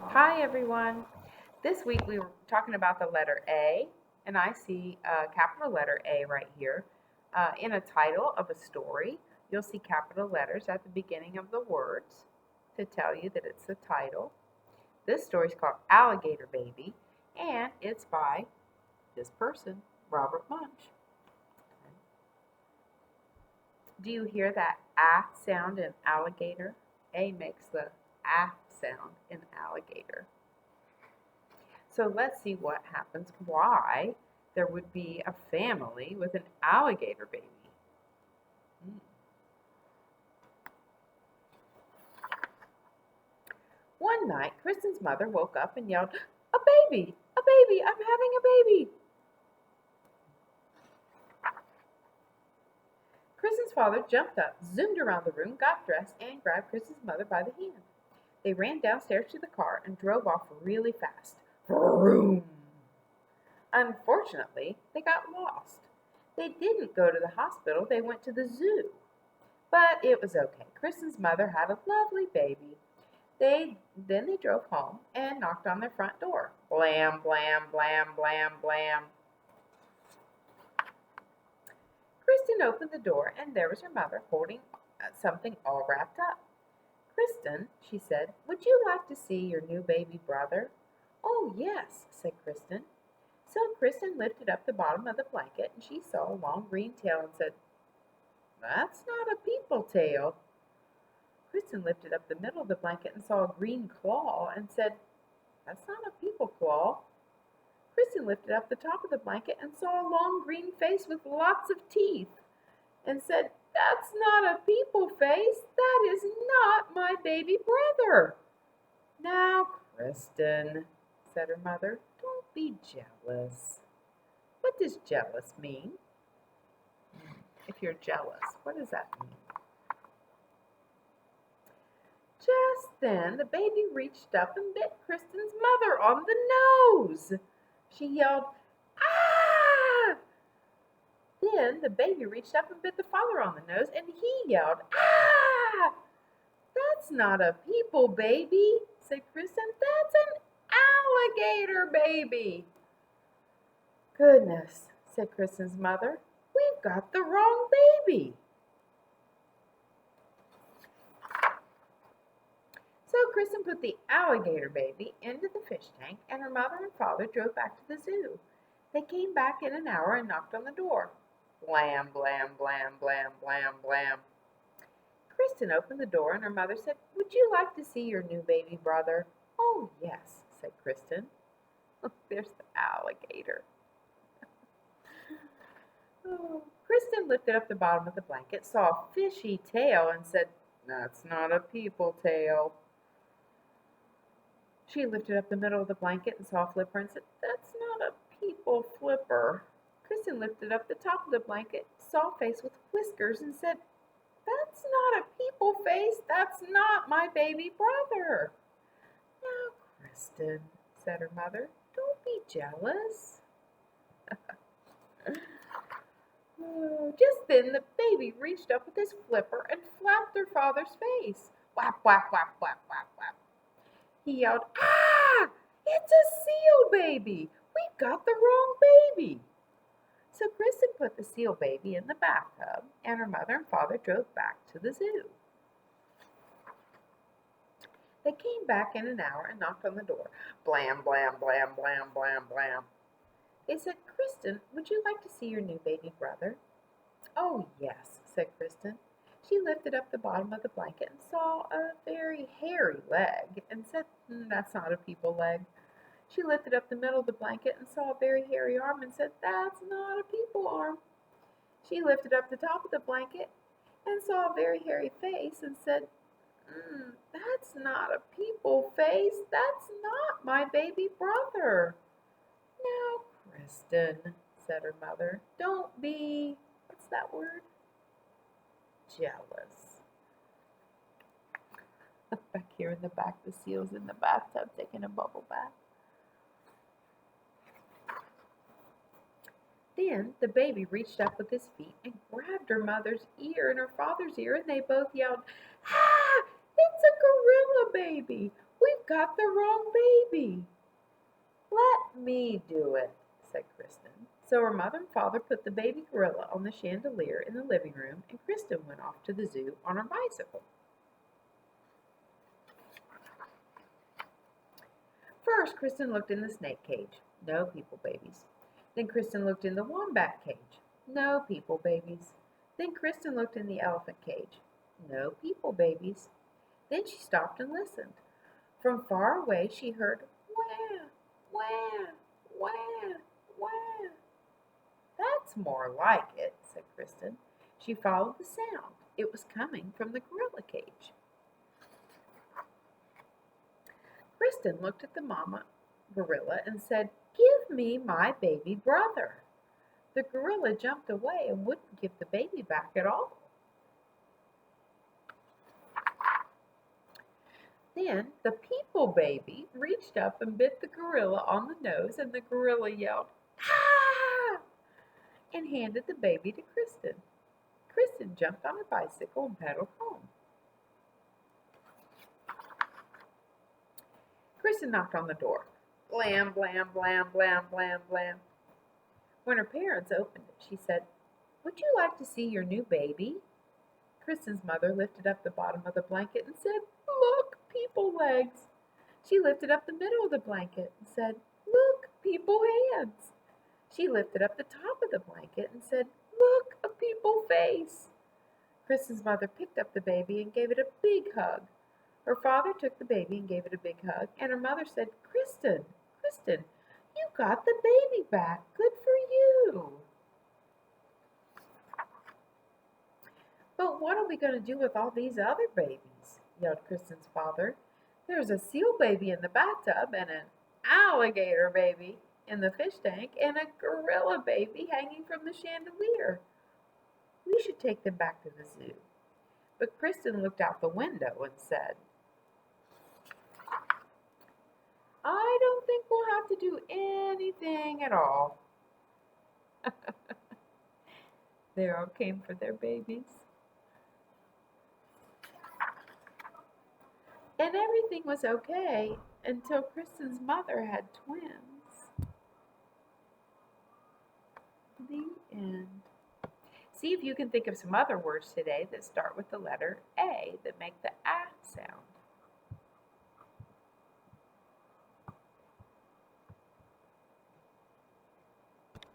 Hi everyone. This week we were talking about the letter A, and I see a capital letter A right here. In a title of a story, you'll see capital letters at the beginning of the words to tell you that it's the title. This story is called Alligator Baby, and it's by this person, Robert Munch. Do you hear that ah sound in alligator? A makes the ah sound in alligator. So let's see what happens, why there would be a family with an alligator baby. Hmm. One night, Kristen's mother woke up and yelled, "A baby! A baby! I'm having a baby!" Kristen's father jumped up, zoomed around the room, got dressed, and grabbed Kristen's mother by the hand. They ran downstairs to the car and drove off really fast. Vroom! Unfortunately, they got lost. They didn't go to the hospital, they went to the zoo. But it was okay. Kristen's mother had a lovely baby. Then they drove home and knocked on their front door. Blam, blam, blam, blam, blam. Kristen opened the door, and there was her mother holding something all wrapped up. "Kristen," she said, "would you like to see your new baby brother?" "Oh, yes," said Kristen. So Kristen lifted up the bottom of the blanket, and she saw a long green tail and said, "That's not a people tail." Kristen lifted up the middle of the blanket and saw a green claw and said, "That's not a people claw." Kristen lifted up the top of the blanket and saw a long green face with lots of teeth and said, "That's not a people face. That is not my baby brother." "Now, Kristen," said her mother, "don't be jealous." What does jealous mean? If you're jealous, what does that mean? Just then the baby reached up and bit Kristen's mother on the nose. She yelled, "Ah!" Then the baby reached up and bit the father on the nose, and he yelled, "Ah!" "That's not a people baby," said Kristen. "That's an alligator baby." "Goodness," said Kristen's mother, "we've got the wrong baby." So Kristen put the alligator baby into the fish tank, and her mother and father drove back to the zoo. They came back in an hour and knocked on the door. Blam, blam, blam, blam, blam, blam. Kristen opened the door, and her mother said, "Would you like to see your new baby brother?" "Oh, yes," said Kristen. There's the alligator. Oh. Kristen lifted up the bottom of the blanket, saw a fishy tail, and said, "That's not a people tail." She lifted up the middle of the blanket and saw a flipper and said, "That's not a people flipper." Kristen lifted up the top of the blanket, saw a face with whiskers, and said, "That's not a people face. That's not my baby brother." "Now, Kristen," said her mother, "don't be jealous." Just then the baby reached up with his flipper and flapped her father's face. Whap, whap, whap, whap, whap, whap. He yelled, "Ah! It's a seal baby! We've got the wrong baby!" So Kristen put the seal baby in the bathtub, and her mother and father drove back to the zoo. They came back in an hour and knocked on the door. Blam, blam, blam, blam, blam, blam. They said, "Kristen, would you like to see your new baby brother?" "Oh, yes," said Kristen. She lifted up the bottom of the blanket and saw a very hairy leg and said, "That's not a people leg." She lifted up the middle of the blanket and saw a very hairy arm and said, "That's not a people arm." She lifted up the top of the blanket and saw a very hairy face and said, "That's not a people face. That's not my baby brother." "Now, Kristen," said her mother, "don't be, what's that word? Jealous." Back here in the back, the seal's in the bathtub taking a bubble bath. Then the baby reached up with his feet and grabbed her mother's ear and her father's ear, and they both yelled, "Ah! It's a gorilla baby! We've got the wrong baby." "Let me do it," said Kristen. So her mother and father put the baby gorilla on the chandelier in the living room, and Kristen went off to the zoo on her bicycle. First, Kristen looked in the snake cage. No people babies. Then Kristen looked in the wombat cage. No people babies. Then Kristen looked in the elephant cage. No people babies. Then she stopped and listened. From far away she heard wah, wah, wah, wah. "That's more like it," said Kristen. She followed the sound. It was coming from the gorilla cage. Kristen looked at the mama gorilla and said, "Give me my baby brother." The gorilla jumped away and wouldn't give the baby back at all. Then the people baby reached up and bit the gorilla on the nose, and the gorilla yelled, "Ah!" and handed the baby to Kristen. Kristen jumped on her bicycle and pedaled home. Kristen knocked on the door. Blam, blam, blam, blam, blam, blam. When her parents opened it, she said, "Would you like to see your new baby?" Kristen's mother lifted up the bottom of the blanket and said, "Look, people legs." She lifted up the middle of the blanket and said, "Look, people hands." She lifted up the top of the blanket and said, "Look, a people face." Kristen's mother picked up the baby and gave it a big hug. Her father took the baby and gave it a big hug, and her mother said, "Kristen, Kristen, you got the baby back. Good for you." "But what are we going to do with all these other babies?" yelled Kristen's father. "There's a seal baby in the bathtub, and an alligator baby in the fish tank, and a gorilla baby hanging from the chandelier. We should take them back to the zoo." But Kristen looked out the window and said, "I don't think we'll have to do anything at all." They all came for their babies. And everything was okay until Kristen's mother had twins. The end. See if you can think of some other words today that start with the letter A that make the A sound.